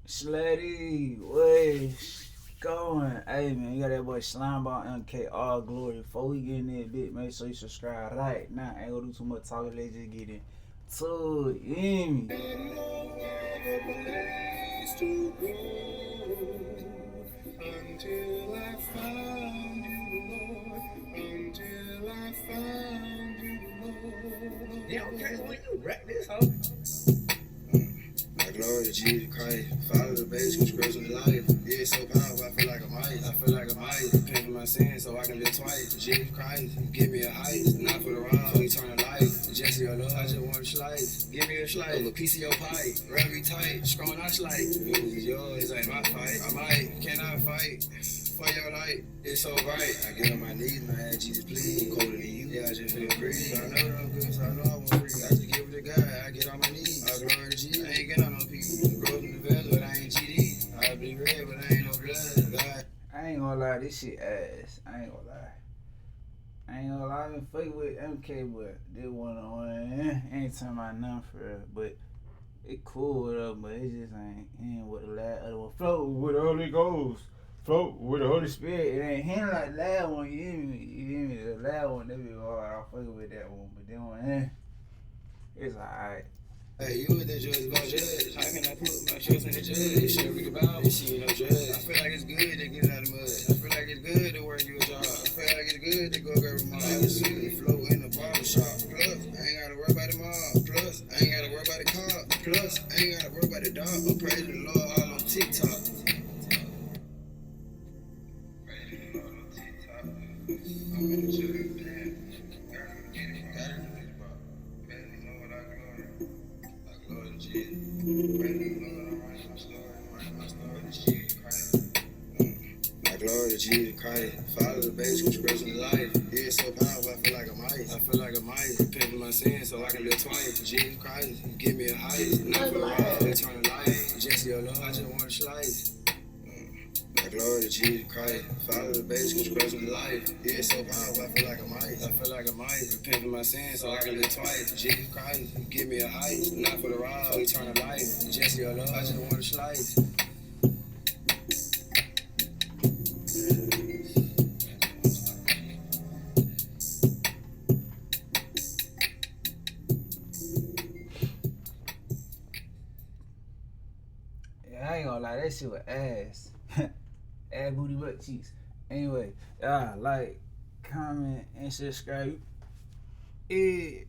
Slutty, what's going? Hey man, you got that boy Slimeball MK all glory. Before we get in that bit, make sure you subscribe right now. Ain't gonna do too much talking, let's just get in to it. You hear me? Until I found you, Lord. Until I found you, Lord. Yeah, okay, when you wreck this hoe. Glory to Jesus Christ. Follow the basic scriptures of life. Yeah, it's so powerful, I feel like a mice. I feel like a mice. Repent for my sins so I can live twice. Jesus Christ, give me a heist. Not for the ride, for eternal life. Just your love, I just want a slice. Give me a slice of a piece of your pie. Rub me tight, strong not slight. It is yours, ain't my fight. I might, cannot fight. For your light, it's so bright. I get on my knees and I ask Jesus, please. I'm colder than you, yeah, I just feel free. I know that I'm good, so I know I won't free. I just give it to God, I get on my knees. I glory to Jesus, I ain't get on no people. Growth in the valley, but I ain't GD. I be red, but I ain't no blood. God. I ain't gonna lie, this shit ass. I ain't gonna lie. I've been fucking with MK, but this one on one. Ain't talking about nothing for real, but it cool though, but it just ain't what the last other one. Float with the Holy Ghost. Float with the Holy Spirit. It ain't him like the last one, you hear me? You hear me? The last one, they be hard. I'm fucking with that one, but then one, it's alright. Hey, you was the judge, my judge. How can I put my trust in the judge? You should read about it, she ain't no judge. I feel like it's good to get out of mud. I feel like it's good to work you a job. I feel like it's good to go grab a mom. I can see me float in the barber shop. Plus, I ain't gotta worry about the mob. Plus, I ain't gotta worry about the car. Plus, I ain't gotta worry about the dog. I'm praising the Lord all on TikTok. I'm in the church, man. Gotta get it. Gotta get it, bro. Better than Lord, I glory. I glory to Jesus. Better than Lord, I write my story. Write my story to Jesus Christ. I glory to Jesus Christ. Follow the basic scriptures of life. Yeah, it's so powerful, I feel like a mice. I feel like a mice. Repent for my sins so I can live twice. Jesus Christ, give me a heist. Not for the ride, eternal life. Just your love, I just want a slice. Glory to Jesus Christ. Follow the basic scriptures of life. Yeah, it's so powerful, I feel like a mice. I feel like a mice. Repent for my sins so I can live twice. Jesus Christ, give me a heist. Not for the ride, for eternal life. Just your love, I just want a slice. Yeah, I ain't gonna lie, that shit was ass. Ass booty butt cheeks. Anyway, like, comment, and subscribe. Yeah.